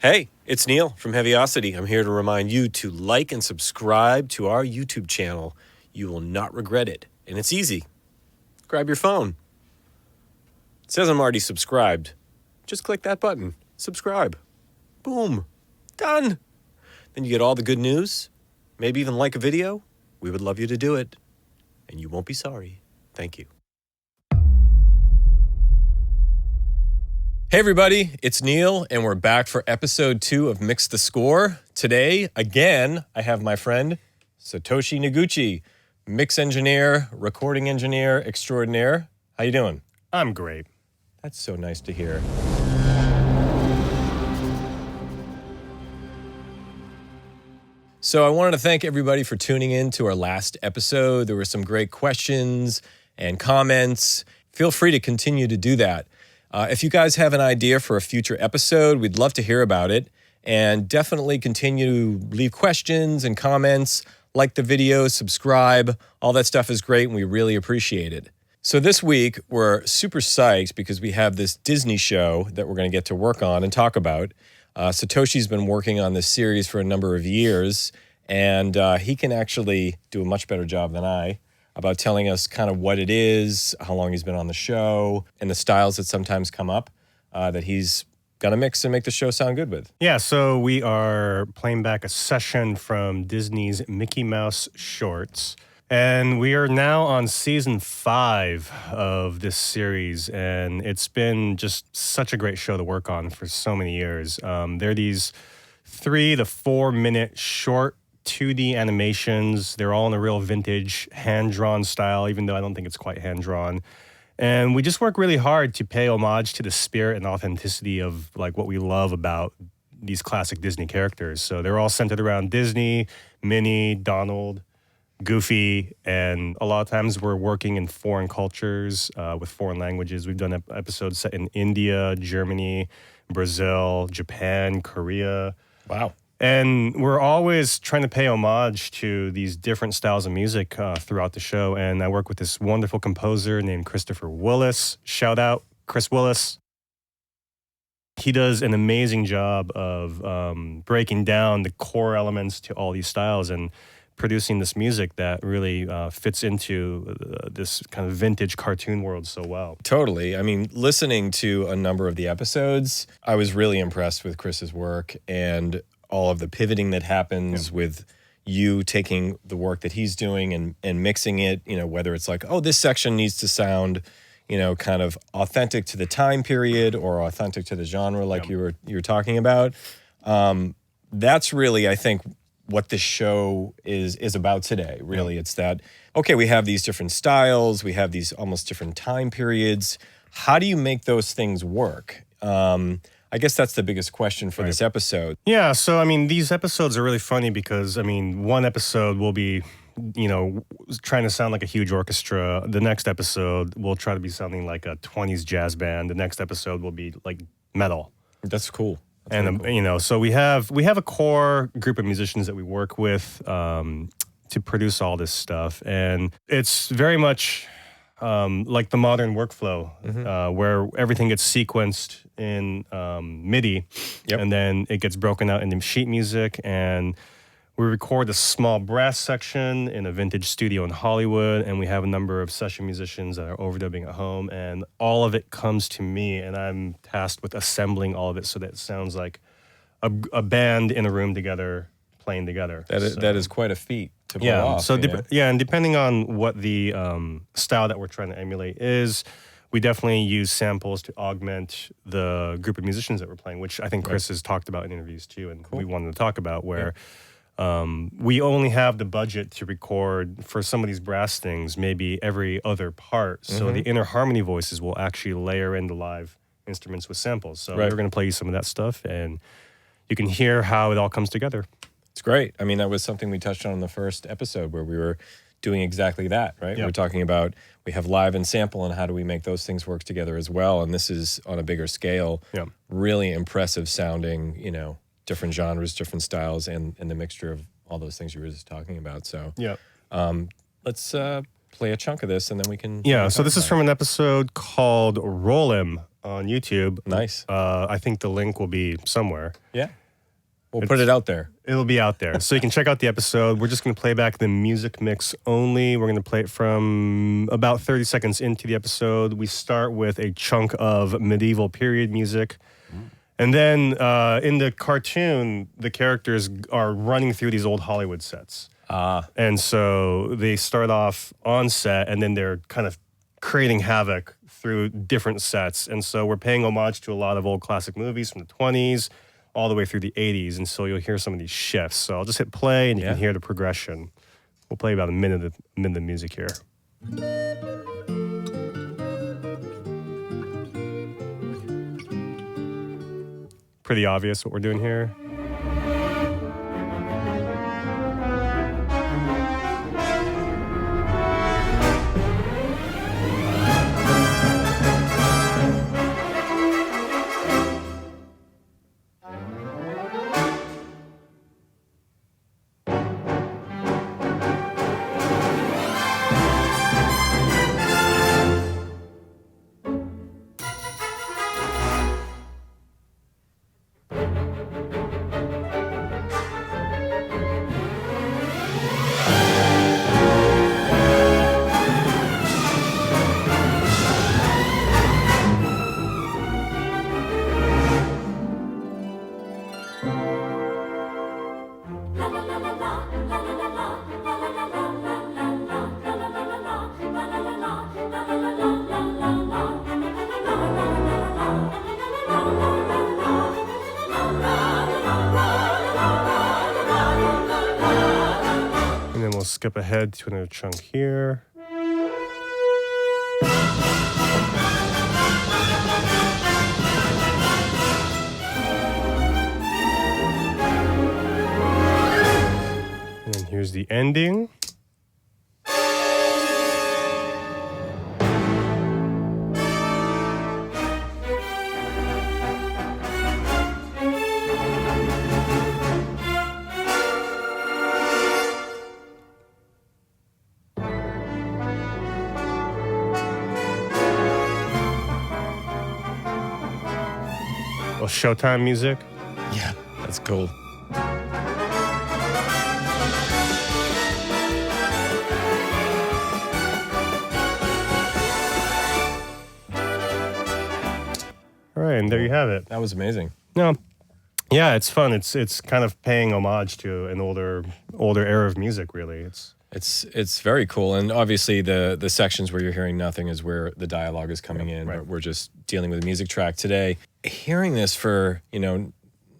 Hey, it's Neil from Heavyocity. I'm here to remind you to like and subscribe to our YouTube channel. You will not regret it. And it's easy. Grab your phone. It says I'm already subscribed. Just click that button. Subscribe. Boom. Done. Then you get all the good news. Maybe even like a video. We would love you to do it. And you won't be sorry. Thank you. Hey everybody, it's Neil, and we're back for episode 2 of Mix the Score. Today, again, I have my friend Satoshi Noguchi, mix engineer, recording engineer extraordinaire. How you doing? I'm great. That's so nice to hear. So I wanted to thank everybody for tuning in to our last episode. There were some great questions and comments. Feel free to continue to do that. If you guys have an idea for a future episode, we'd love to hear about it. And definitely continue to leave questions and comments, like the video, subscribe. All that stuff is great, and we really appreciate it. So this week, we're super psyched because we have this Disney show that we're going to get to work on and talk about. Satoshi's been working on this series for a number of years, and he can actually do a much better job than I about telling us kind of what it is, how long he's been on the show, and the styles that sometimes come up that he's going to mix and make the show sound good with. Yeah, so we are playing back a session from Disney's Mickey Mouse shorts. And we are now on season 5 of this series, and it's been just such a great show to work on for so many years. They're these 3 to 4 minute short 2D animations. They're all in a real vintage hand-drawn style, even though I don't think it's quite hand-drawn. And we just work really hard to pay homage to the spirit and authenticity of like what we love about these classic Disney characters. So they're all centered around Disney, Minnie, Donald, Goofy, and a lot of times we're working in foreign cultures with foreign languages. We've done episodes set in India, Germany, Brazil, Japan, Korea. Wow. And we're always trying to pay homage to these different styles of music throughout the show. And I work with this wonderful composer named Christopher Willis. Shout out, Chris Willis. He does an amazing job of breaking down the core elements to all these styles and producing this music that really fits into this kind of vintage cartoon world so well. Totally. I mean, listening to a number of the episodes, I was really impressed with Chris's work and all of the pivoting that happens with you taking the work that he's doing and mixing it, you know, whether it's like, oh, this section needs to sound, you know, kind of authentic to the time period or authentic to the genre like you were talking about. That's really, I think, what this show is about today. Really, it's that, okay, we have these different styles, we have these almost different time periods. How do you make those things work? I guess that's the biggest question for this episode. Yeah, so I mean, these episodes are really funny because, I mean, one episode will be, you know, trying to sound like a huge orchestra. The next episode will try to be sounding like a 20s jazz band. The next episode will be like metal. That's cool. That's and really cool. You know, so we have a core group of musicians that we work with to produce all this stuff, and it's very much like the modern workflow, where everything gets sequenced in MIDI, and then it gets broken out into sheet music, and we record a small brass section in a vintage studio in Hollywood, and we have a number of session musicians that are overdubbing at home, and all of it comes to me, and I'm tasked with assembling all of it so that it sounds like a band in a room together, playing together. That is quite a feat to pull off. So and depending on what the style that we're trying to emulate is, we definitely use samples to augment the group of musicians that we're playing, which I think Chris has talked about in interviews too, and we wanted to talk about where we only have the budget to record for some of these brass things, maybe every other part. So the inner harmony voices will actually layer in the live instruments with samples. So we're going to play you some of that stuff, and you can hear how it all comes together. It's great. I mean, that was something we touched on in the first episode where we were doing exactly that, right? We were talking about we have live and sample and how do we make those things work together as well. And this is on a bigger scale, really impressive sounding, you know, different genres, different styles, and the mixture of all those things you were just talking about. So let's play a chunk of this and then we can... Yeah, so this is from an episode called Roll 'Em. on YouTube. Nice. I think the link will be somewhere. Yeah. We'll put it out there. It'll be out there. So you can check out the episode. We're just going to play back the music mix only. We're going to play it from about 30 seconds into the episode. We start with a chunk of medieval period music. And then in the cartoon, the characters are running through these old Hollywood sets. And so they start off on set, and then they're kind of creating havoc through different sets. And so we're paying homage to a lot of old classic movies from the 20s all the way through the 80s. And so you'll hear some of these shifts. So I'll just hit play, and you can hear the progression. We'll play about a minute of music here. Pretty obvious what we're doing here. And then we'll skip ahead to another chunk here. And then here's the ending. Showtime music. Yeah, that's cool. All right, and there you have it. That was amazing. No, yeah, it's fun. It's kind of paying homage to an older era of music. Really, It's very cool, and obviously the sections where you're hearing nothing is where the dialogue is coming in. right. But we're just dealing with a music track today. Hearing this for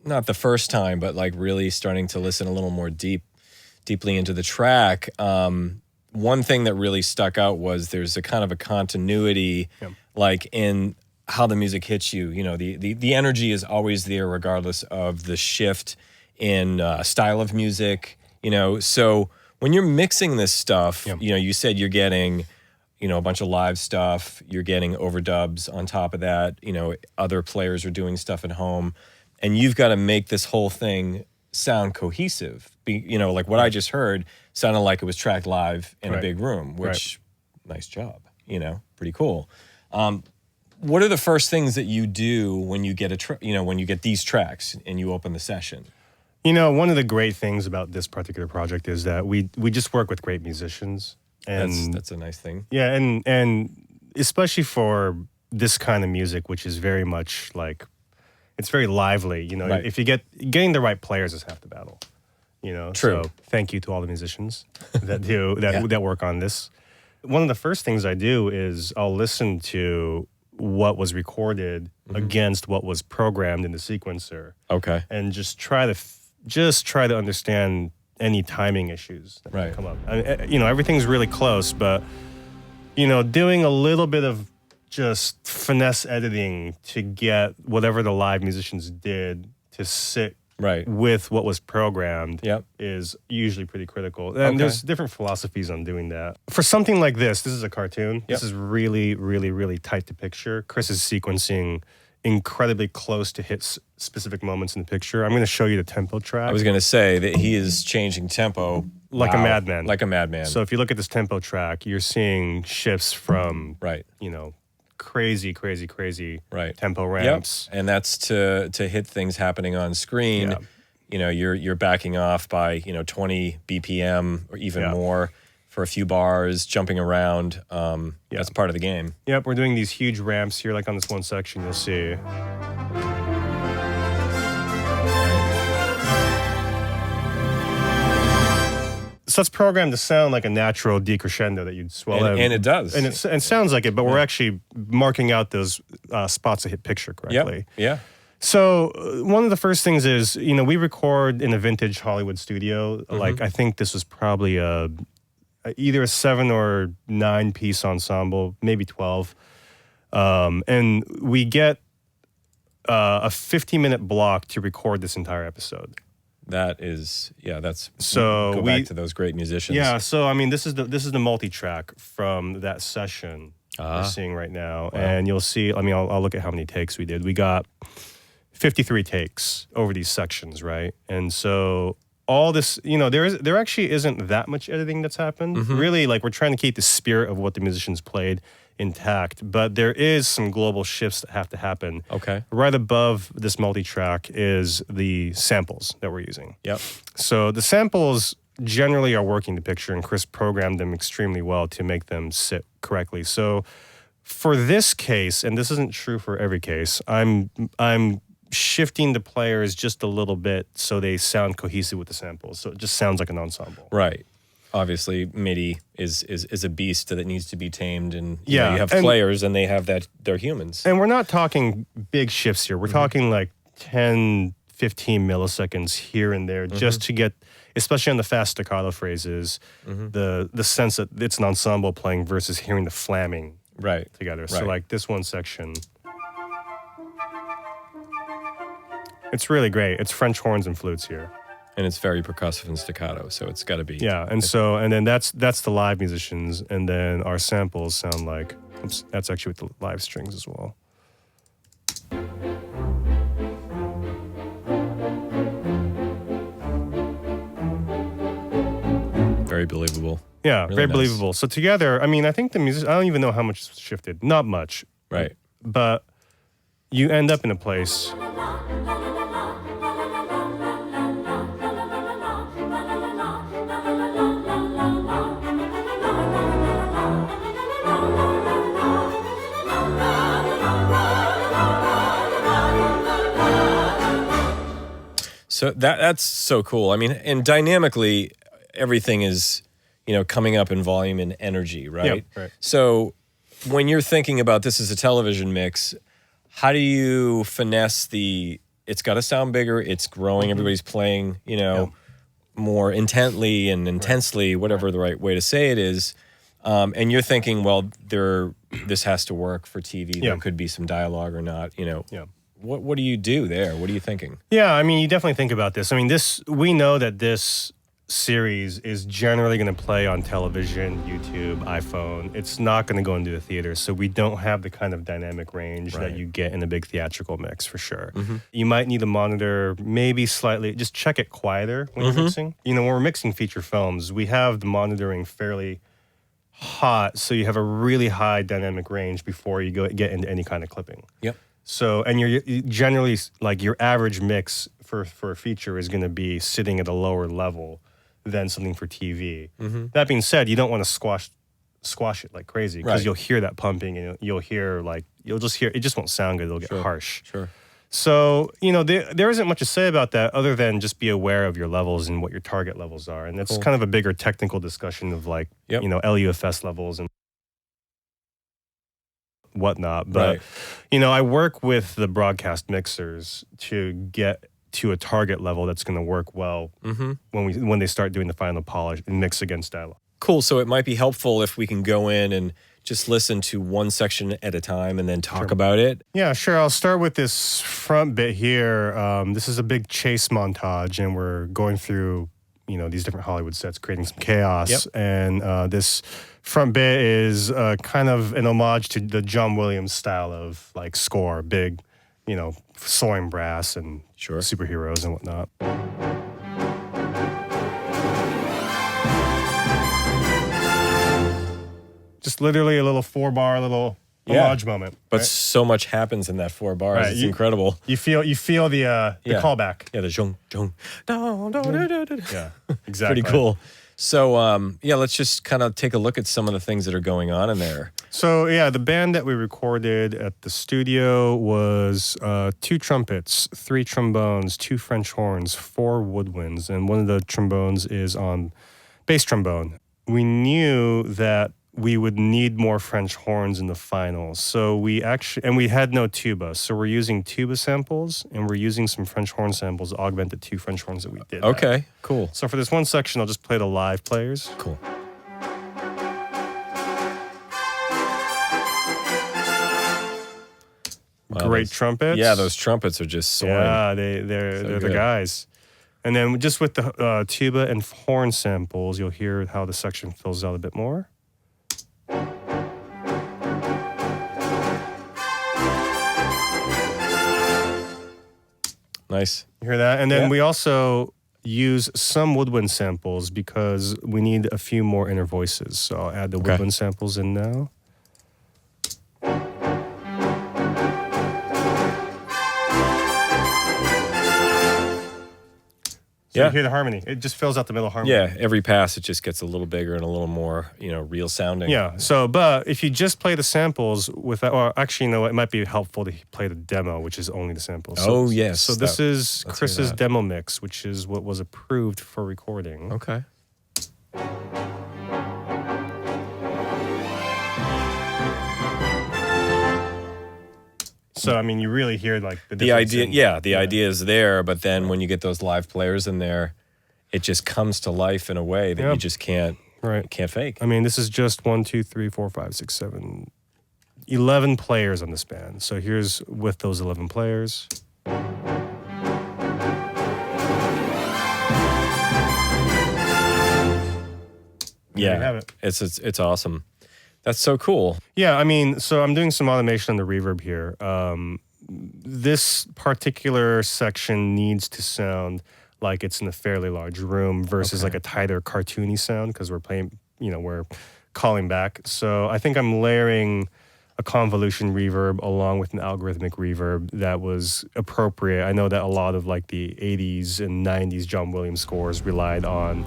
not the first time, but like really starting to listen a little more deeply into the track. One thing that really stuck out was there's a kind of a continuity, like in how the music hits you. The energy is always there regardless of the shift in style of music. So when you're mixing this stuff, you said you're getting, a bunch of live stuff, you're getting overdubs on top of that, other players are doing stuff at home, and you've got to make this whole thing sound cohesive. Like what I just heard sounded like it was tracked live in a big room, which, nice job, pretty cool. What are the first things that you do when you get when you get these tracks and you open the session? One of the great things about this particular project is that we just work with great musicians. And that's a nice thing. Yeah, and especially for this kind of music, which is very much like, it's very lively. If you getting the right players is half the battle. True. So thank you to all the musicians that work on this. One of the first things I do is I'll listen to what was recorded against what was programmed in the sequencer. Okay. And just try to understand any timing issues that might come up. Everything's really close, but doing a little bit of just finesse editing to get whatever the live musicians did to sit with what was programmed is usually pretty critical. And there's different philosophies on doing that. For something like this is a cartoon. This is really, really, really tight to picture. Chris is sequencing incredibly close to hit specific moments in the picture. I'm going to show you the tempo track. I was going to say that he is changing tempo like a madman. Like a madman. So if you look at this tempo track, you're seeing shifts from crazy Right. tempo ramps. Yep. And that's to hit things happening on screen. Yeah. You know, you're backing off by 20 BPM or even more for a few bars, jumping around. That's part of the game. Yep, we're doing these huge ramps here, like on this one section. You'll see. So it's programmed to sound like a natural decrescendo that you'd swell in. And it does. And it sounds like it, but we're actually marking out those spots to hit picture correctly. Yeah. So one of the first things is, we record in a vintage Hollywood studio. Like, I think this was probably either a 7 or 9 piece ensemble, maybe 12. And we get a 50-minute block to record this entire episode. That is, that's so go back to those great musicians. Yeah, so I mean, this is the multi-track from that session we're seeing right now, and you'll see. I mean, I'll look at how many takes we did. We got 53 takes over these sections, right? And so all this, there actually isn't that much editing that's happened. Really, like, we're trying to keep the spirit of what the musicians played intact, but there is some global shifts that have to happen. Okay. Right above this multi-track is the samples that we're using. Yep. So the samples generally are working the picture, and Chris programmed them extremely well to make them sit correctly. So for this case, and this isn't true for every case, I'm shifting the players just a little bit so they sound cohesive with the samples. So it just sounds like an ensemble. Right. Obviously, MIDI is a beast that needs to be tamed, and you have and players, and they have that they're humans. And we're not talking big shifts here. We're talking like 10, 15 milliseconds here and there, just to get, especially on the fast staccato phrases, the sense that it's an ensemble playing versus hearing the flamming together. So like this one section, it's really great. It's French horns and flutes here. And it's very percussive and staccato, so it's got to be. Yeah, and then that's the live musicians, and then our samples sound like, that's actually with the live strings as well. Very believable. Yeah, really very nice. believable. So together, I mean, I think the music, I don't even know how much is shifted. Not much. Right. But you end up in a place. So that's so cool. I mean, and dynamically, everything is, coming up in volume and energy, right? Yeah, right. So when you're thinking about this as a television mix, how do you finesse it's got to sound bigger, it's growing, everybody's playing, more intently and intensely, whatever the right way to say it is. And you're thinking, well, this has to work for TV. There could be some dialogue or not, Yeah. What do you do there? What are you thinking? Yeah, I mean, you definitely think about this. I mean, we know that this series is generally going to play on television, YouTube, iPhone. It's not going to go into a theater, so we don't have the kind of dynamic range that you get in a big theatrical mix, for sure. You might need a monitor, maybe slightly, just check it quieter when you're mixing. When we're mixing feature films, we have the monitoring fairly hot, so you have a really high dynamic range before you get into any kind of clipping. Yep. So, and you're generally, like, your average mix for a feature is going to be sitting at a lower level than something for TV. That being said, you don't want to squash it like crazy, because you'll hear that pumping, and you'll just hear, it just won't sound good. It'll get harsh. Sure. So, there isn't much to say about that other than just be aware of your levels and what your target levels are. And that's kind of a bigger technical discussion of, like, LUFS levels and whatnot. But, I work with the broadcast mixers to get to a target level that's going to work well when they start doing the final polish and mix against dialogue. Cool. So it might be helpful if we can go in and just listen to one section at a time and then talk about it. Yeah, sure. I'll start with this front bit here. This is a big chase montage, and we're going through, these different Hollywood sets, creating some chaos. And this front bit is kind of an homage to the John Williams style of, like, score, big, soaring brass and superheroes and whatnot. Just literally a little 4-bar, little homage moment. But right? so much happens in that 4 bars. Right, It's incredible. You feel the callback. Yeah, the zhong, zhong, da, da, da, da, da. Yeah, exactly. Pretty cool. So, let's just kind of take a look at some of the things that are going on in there. So, yeah, the band that we recorded at the studio was 2 trumpets, 3 trombones, 2 French horns, 4 woodwinds, and one of the trombones is on bass trombone. We knew that we would need more French horns in the finals. So we had no tuba. So we're using tuba samples and we're using some French horn samples to augment the 2 French horns that we did. Okay, cool. So for this one section, I'll just play the live players. Cool. Wow, Great trumpets. Yeah, those trumpets are just soaring. Yeah, they're the guys. And then just with the tuba and horn samples, you'll hear how the section fills out a bit more. Nice. You hear that? And then we also use some woodwind samples because we need a few more inner voices. So I'll add the woodwind samples in now. So you hear the harmony. It just fills out the middle harmony. Yeah, every pass it just gets a little bigger and a little more, real sounding. Yeah. So, but if you just play the samples without, or actually, it might be helpful to play the demo, which is only the samples. So, yes. So this is Chris's demo mix, which is what was approved for recording. Okay. So, I mean, you really hear like the idea. The idea is there, but then when you get those live players in there, it just comes to life in a way that you just can't fake. I mean, this is just 1, 2, 3, 4, 5, 6, 7, 11 players on this band. So here's with those 11 players. Yeah, have it. It's awesome. That's so cool. Yeah, I mean, so I'm doing some automation on the reverb here. This particular section needs to sound like it's in a fairly large room versus like a tighter cartoony sound because we're playing, we're calling back. So I think I'm layering a convolution reverb along with an algorithmic reverb that was appropriate. I know that a lot of like the 80s and 90s John Williams scores relied on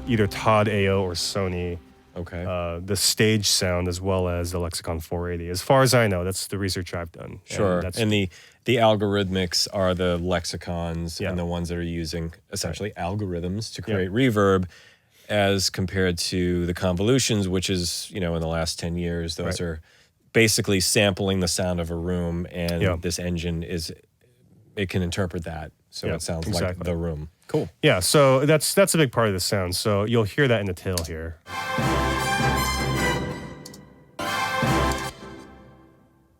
either Todd AO or Sony. Okay. The stage sound as well as the Lexicon 480. As far as I know, that's the research I've done. Sure. And the algorithmics are the lexicons and the ones that are using essentially algorithms to create reverb as compared to the convolutions, which is, in the last 10 years, those are basically sampling the sound of a room and this engine it can interpret that. So it sounds like the room. Cool. Yeah, so that's a big part of the sound. So you'll hear that in the tail here.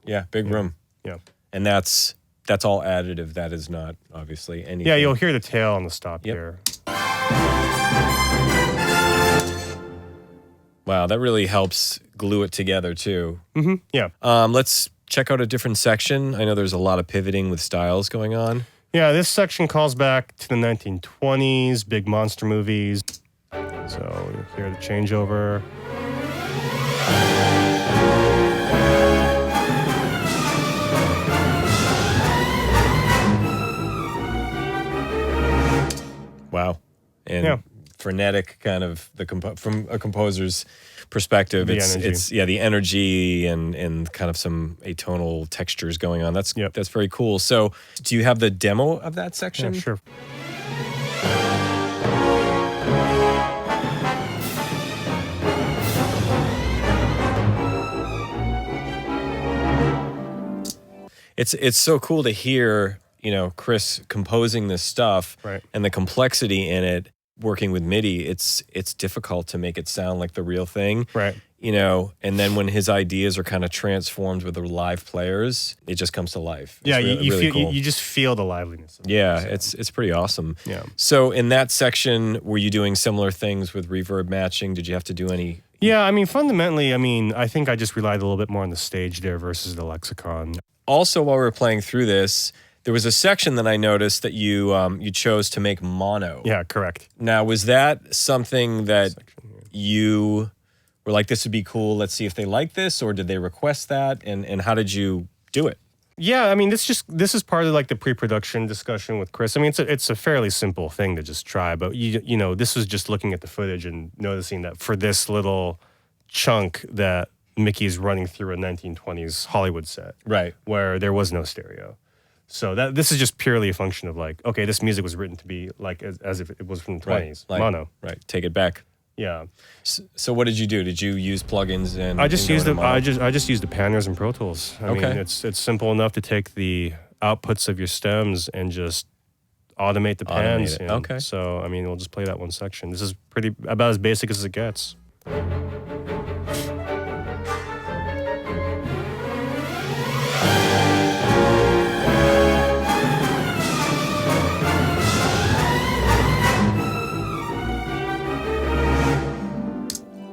Yeah, big room. Yeah. And that's all additive. That is not obviously anything. Yeah, you'll hear the tail on the stop here. Wow, that really helps glue it together too. Mm-hmm. Yeah. Let's check out a different section. I know there's a lot of pivoting with styles going on. Yeah, this section calls back to the 1920s, big monster movies. So you'll hear the changeover. Wow. And frenetic kind of from a composer's perspective, it's the energy and kind of some atonal textures going on. That's very cool. So do you have the demo of that section? Yeah, sure. It's so cool to hear, Chris composing this stuff and the complexity in it. Working with MIDI, it's difficult to make it sound like the real thing. Right. And then when his ideas are kind of transformed with the live players, it just comes to life. Yeah, you really feel cool. you just feel the liveliness. It's pretty awesome. Yeah. So in that section, were you doing similar things with reverb matching? Did you have to do any? Yeah, I mean, fundamentally, I think I just relied a little bit more on the stage there versus the lexicon. Also, while we were playing through this, there was a section that I noticed that you chose to make mono. Yeah, correct. Now, was that something that you were like, this would be cool, let's see if they like this, or did they request that? And how did you do it? Yeah, I mean, this is part of like the pre-production discussion with Chris. I mean, it's a fairly simple thing to just try, but you know, this was just looking at the footage and noticing that for this little chunk that Mickey's running through a 1920s Hollywood set, Right. where there was no stereo. So this is just purely a function of like, okay, this music was written to be like as if it was from the 20s, Like, mono. Right. Take it back. Yeah, So what did you do? Did you use plugins and I just and go used into mono? I just used the panners and Pro Tools. I mean, Okay. it's simple enough to take the outputs of your stems and just automate the pans. it. And Okay. So I mean, we'll just play that one section. This is pretty about as basic as it gets.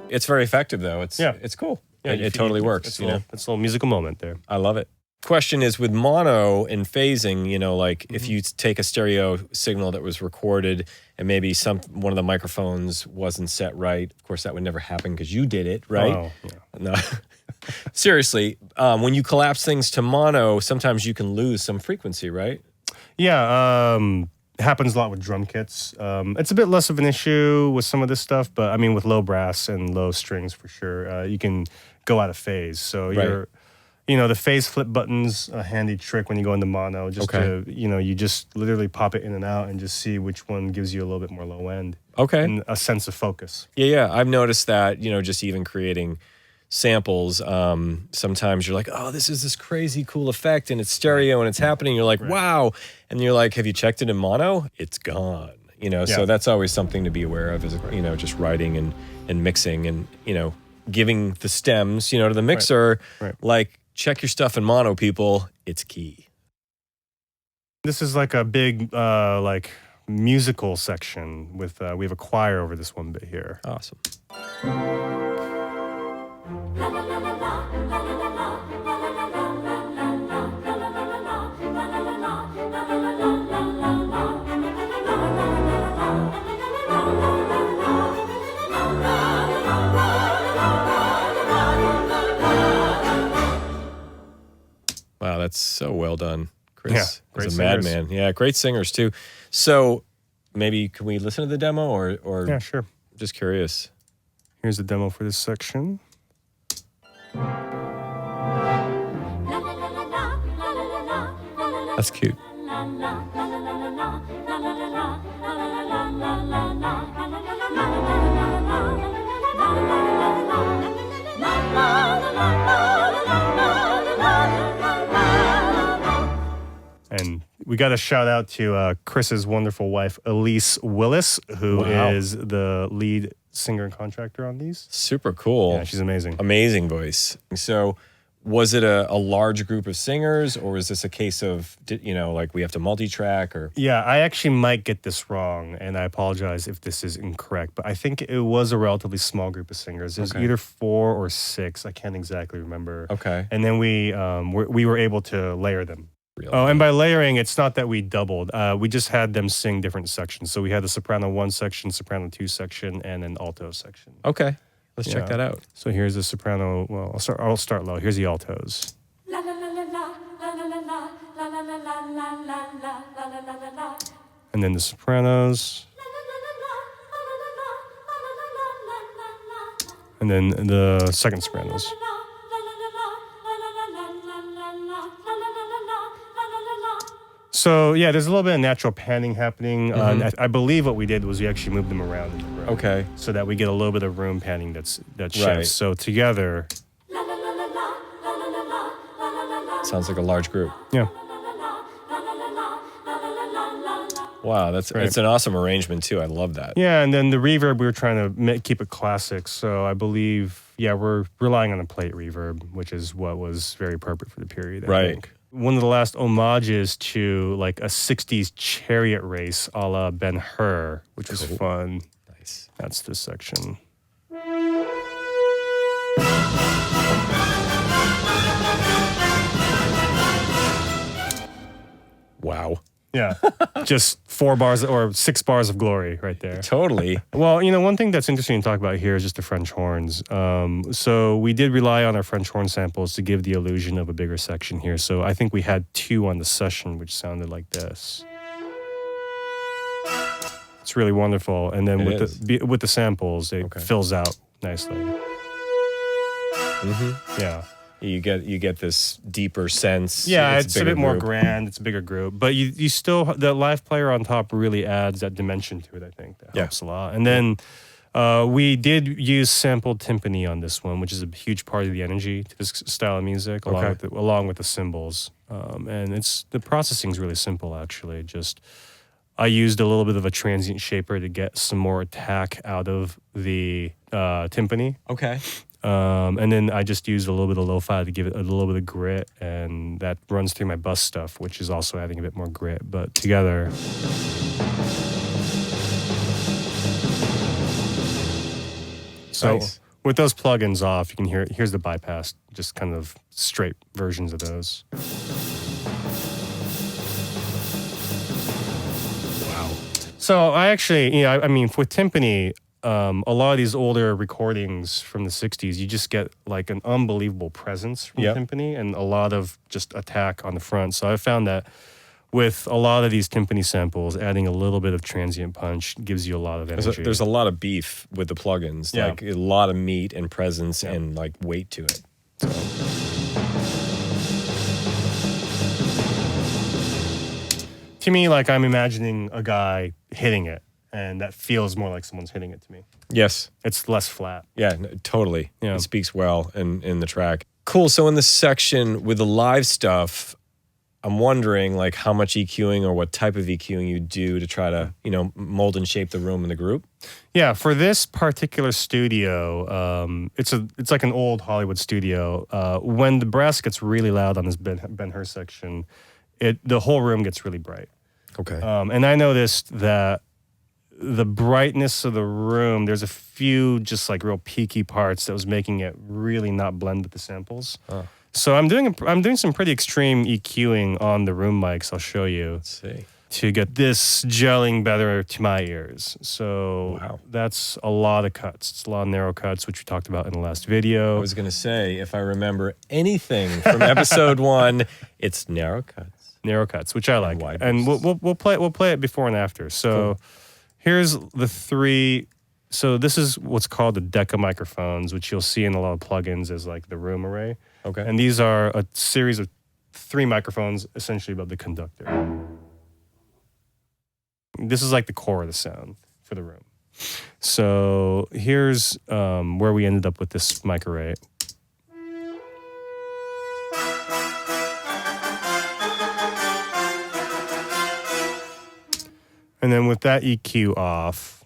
It's very effective, though. It's cool. Yeah, It totally works. It's a little musical moment there. I love it. Question is, with mono and phasing, you know, like if you take a stereo signal that was recorded and maybe one of the microphones wasn't set right, of course that would never happen because you did it, right? Oh, yeah. No. Seriously, when you collapse things to mono, sometimes you can lose some frequency, right? Yeah, happens a lot with drum kits. It's a bit less of an issue with some of this stuff, but I mean, with low brass and low strings for sure, you can go out of phase. So the phase flip button's a handy trick when you go into mono. Just to, you just literally pop it in and out and just see which one gives you a little bit more low end. Okay. And a sense of focus. Yeah. I've noticed that, just even creating samples, sometimes you're like, oh, this is this crazy cool effect and it's stereo and it's happening. You're like, wow. And you're like, have you checked it in mono? It's gone. So that's always something to be aware of, is, just writing and mixing and, giving the stems, to the mixer, like, check your stuff in mono, people. It's key. This is like a big, musical section with, we have a choir over this one bit here. Awesome. Wow, that's so well done, Chris. Yeah, great as a singers. madman. Yeah, great singers too. So maybe can we listen to the demo or Yeah, sure. Just curious. Here's the demo for this section. That's cute. And we got a shout out to Chris's wonderful wife, Elise Willis, who is the lead singer and contractor on these. Super cool. Yeah, she's amazing. Amazing voice. So was it a large group of singers, or was this a case of, like we have to multi-track or? Yeah, I actually might get this wrong, and I apologize if this is incorrect, but I think it was a relatively small group of singers. It was either 4 or 6. I can't exactly remember. Okay. And then we were able to layer them. Really? Oh, and by layering, it's not that we doubled. We just had them sing different sections. So we had the soprano 1 section, soprano 2 section, and an alto section. Okay. Let's check that out. So here's the soprano. Well, I'll start low. Here's the altos. And then the sopranos. And then the second sopranos. So yeah, there's a little bit of natural panning happening. I believe what we did was we actually moved them around in the room. Okay. So that we get a little bit of room panning that shifts. Right. So together. Sounds like a large group. Yeah. Wow, it's an awesome arrangement too. I love that. Yeah, and then the reverb, we were trying to keep it classic. So I believe, we're relying on a plate reverb, which is what was very appropriate for the period, I think. One of the last homages to like a 60s chariot race a la Ben-Hur, which was fun. Nice. That's this section. Wow. Yeah. Just 4 bars or 6 bars of glory right there. Totally. Well, one thing that's interesting to talk about here is just the French horns. So we did rely on our French horn samples to give the illusion of a bigger section here. So I think we had 2 on the session, which sounded like this. It's really wonderful. And then with the samples, it fills out nicely. Mm-hmm. Yeah. You get this deeper sense. Yeah, it's a bit more group. grand. It's a bigger group, but you still, the live player on top really adds that dimension to it. I think that helps a lot. And then we did use sampled timpani on this one, which is a huge part of the energy to this style of music, along with the cymbals. And the processing is really simple actually. Just I used a little bit of a transient shaper to get some more attack out of the timpani. Okay. And then I just used a little bit of lo-fi to give it a little bit of grit, and that runs through my bus stuff, which is also adding a bit more grit. But together, so with those plugins off, you can hear. Here's the bypass, just kind of straight versions of those. Wow. So I actually, I mean, with timpani. A lot of these older recordings from the 60s, you just get like an unbelievable presence from timpani and a lot of just attack on the front. So I found that with a lot of these timpani samples, adding a little bit of transient punch gives you a lot of energy. There's a lot of beef with the plugins, like a lot of meat and presence and like weight to it. So. To me, like I'm imagining a guy hitting it. And that feels more like someone's hitting it to me. Yes. It's less flat. Yeah, totally. Yeah. It speaks well in the track. Cool. So in this section with the live stuff, I'm wondering like how much EQing or what type of EQing you do to try to, mold and shape the room and the group. Yeah, for this particular studio, it's like an old Hollywood studio. When the brass gets really loud on this Ben-Hur section, the whole room gets really bright. Okay. And I noticed that the brightness of the room, there's a few just like real peaky parts that was making it really not blend with the samples. Oh. So I'm doing some pretty extreme EQing on the room mics. I'll show you. Let's see. To get this gelling better to my ears. So that's a lot of cuts. It's a lot of narrow cuts, which we talked about in the last video. I was going to say, if I remember anything from episode 1, it's narrow cuts. Narrow cuts, which I like. And we'll play it before and after. So. Cool. Here's the 3. So this is what's called the Deca microphones, which you'll see in a lot of plugins as like the room array. Okay. And these are a series of 3 microphones essentially above the conductor. This is like the core of the sound for the room. So here's where we ended up with this mic array. And then with that EQ off,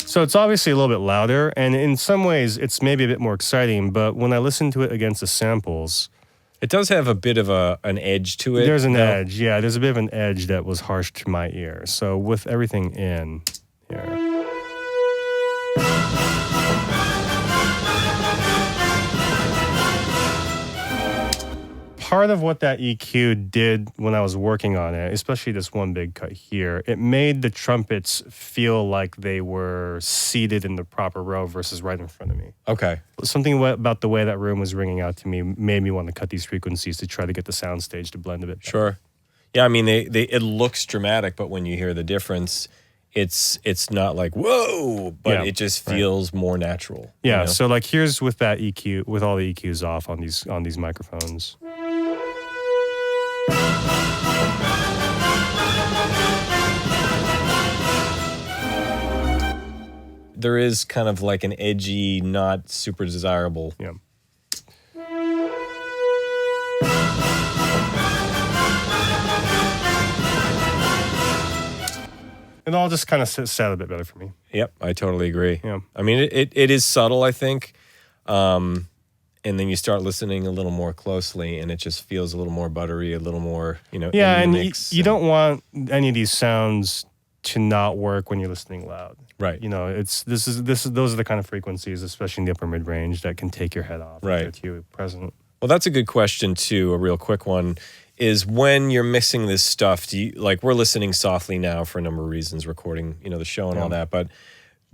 so it's obviously a little bit louder, and in some ways it's maybe a bit more exciting, but when I listen to it against the samples, it does have a bit of an edge to it. There's an edge, yeah. There's a bit of an edge that was harsh to my ear. So with everything in here. Part of what that EQ did when I was working on it, especially this one big cut here, it made the trumpets feel like they were seated in the proper row versus right in front of me. Okay. Something about the way that room was ringing out to me made me want to cut these frequencies to try to get the soundstage to blend a bit better. Sure. Yeah, I mean, it looks dramatic, but when you hear the difference, it's not like, whoa, but it just feels more natural. Yeah, so like here's with that EQ, with all the EQs off on these microphones. There is kind of like an edgy, not super desirable. Yeah. It all just kind of sat a bit better for me. Yep, I totally agree. Yeah. I mean, it is subtle, I think. And then you start listening a little more closely, and it just feels a little more buttery, a little more, Yeah, and you don't want any of these sounds to not work when you're listening loud. Right. You know, those are the kind of frequencies, especially in the upper mid range, that can take your head off. Right. If they're too present. Well, that's a good question too. A real quick one is when you're mixing this stuff. Do you like we're listening softly now for a number of reasons, recording the show and all that, but.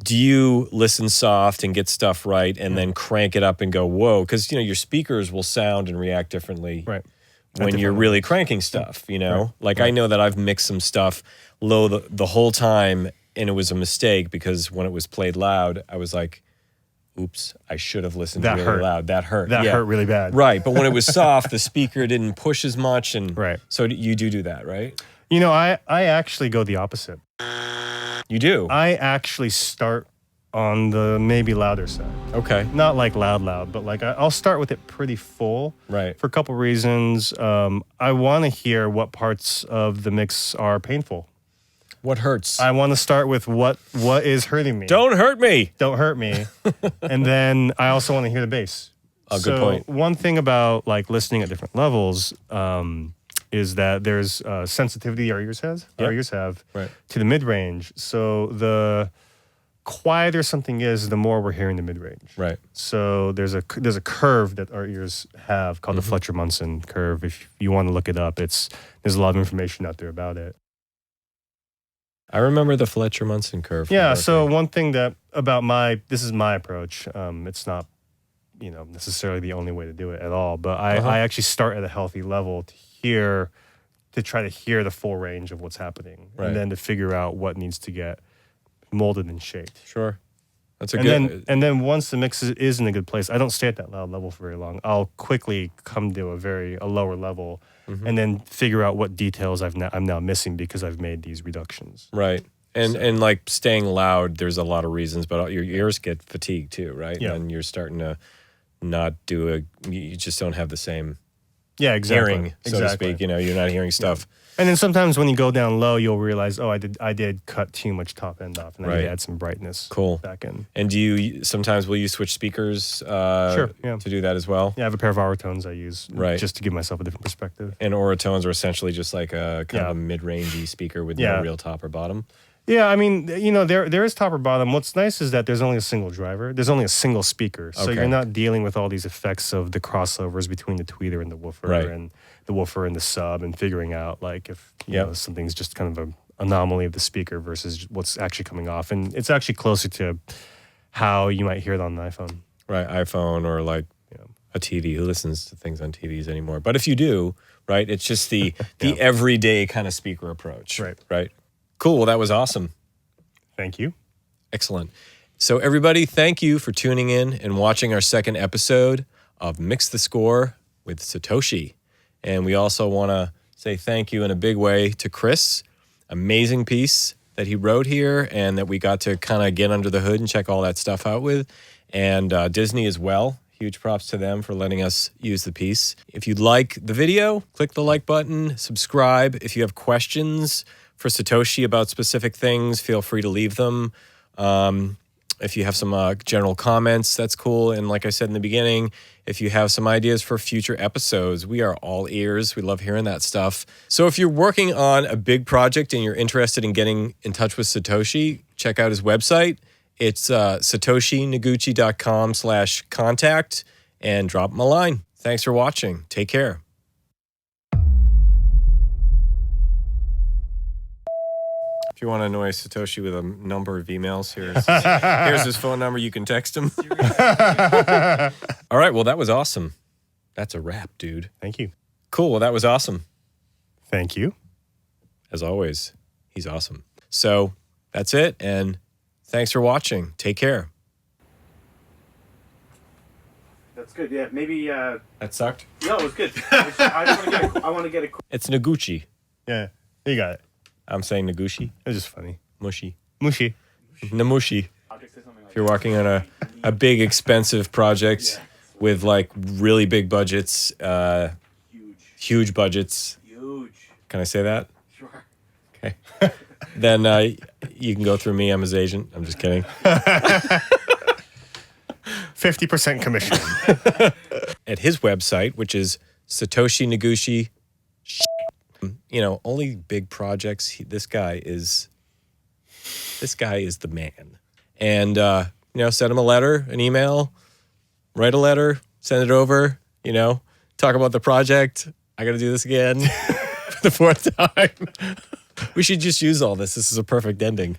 Do you listen soft and get stuff right and then crank it up and go, whoa? Because, your speakers will sound and react differently when you're really cranking stuff, Like I know that I've mixed some stuff low the whole time and it was a mistake because when it was played loud, I was like, oops, I should have listened really loud. That hurt. That hurt really bad. Right. But when it was soft, the speaker didn't push as much. And so you do that, right? I actually go the opposite. You do? I actually start on the maybe louder side. Okay. Not like loud, but like I'll start with it pretty full. Right. For a couple reasons. I want to hear what parts of the mix are painful. What hurts? I want to start with what is hurting me. Don't hurt me. Don't hurt me. And then I also want to hear the bass. Oh, good point. One thing about like listening at different levels is that there's sensitivity our ears have to the mid-range. So the quieter something is, the more we're hearing the mid-range. Right. So there's a curve that our ears have called the Fletcher-Munson curve. If you want to look it up, there's a lot of information out there about it. I remember the Fletcher-Munson curve. Yeah, so one thing this is my approach. It's not, necessarily the only way to do it at all, but I actually start at a healthy level to try to hear the full range of what's happening, and then to figure out what needs to get molded and shaped. Sure. That's and then once the mix is in a good place, I don't stay at that loud level for very long. I'll quickly come to a lower level, and then figure out what details I'm now missing because I've made these reductions. Right. And like staying loud, there's a lot of reasons, but your ears get fatigued too, right? Yeah. And you're starting to not you just don't have the same hearing, so to speak. You're not hearing stuff. And then sometimes when you go down low, you'll realize, I did cut too much top end off, and I need to add some brightness back in. And will you switch speakers to do that as well? Yeah, I have a pair of Auratones I use just to give myself a different perspective. And Auratones are essentially just like a kind of a mid-rangey speaker with no real top or bottom. Yeah, I mean, there is top or bottom. What's nice is that there's only a single driver. There's only a single speaker. So you're not dealing with all these effects of the crossovers between the tweeter and the woofer and the woofer and the sub and figuring out like if something's just kind of an anomaly of the speaker versus what's actually coming off. And it's actually closer to how you might hear it on an iPhone. Right, iPhone or like a TV. Who listens to things on TVs anymore? But if you do, right, it's just the everyday kind of speaker approach. Right. Cool. Well, that was awesome. Thank you. Excellent. So everybody, thank you for tuning in and watching our second episode of Mix the Score with Satoshi. And we also want to say thank you in a big way to Chris. Amazing piece that he wrote here and that we got to kind of get under the hood and check all that stuff out with. And Disney as well. Huge props to them for letting us use the piece. If you'd like the video, click the like button, subscribe. If you have questions for Satoshi about specific things, feel free to leave them. If you have some general comments, that's cool. And like I said in the beginning, if you have some ideas for future episodes, we are all ears. We love hearing that stuff. So if you're working on a big project and you're interested in getting in touch with Satoshi, check out his website. It's satoshinoguchi.com/contact and drop him a line. Thanks for watching. Take care. If you want to annoy Satoshi with a number of emails, here's his phone number. You can text him. All right. Well, that was awesome. That's a wrap, dude. Thank you. Cool. Well, that was awesome. Thank you. As always, he's awesome. So that's it. And thanks for watching. Take care. That's good. Yeah. Maybe. That sucked? No, it was good. I want to get a. It's Noguchi. Yeah. You got it. I'm saying Noguchi. It's just funny. Mushy. Namushi. If you're working on a big, expensive project with like really big budgets, huge budgets. Can I say that? Sure. Okay. Then you can go through me. I'm his agent. I'm just kidding. 50% commission. At his website, which is Satoshi Noguchi. Only big projects. This guy is This guy is the man. And, send him a letter, an email, write a letter, send it over, talk about the project. I got to do this again for the fourth time. We should just use all this. This is a perfect ending.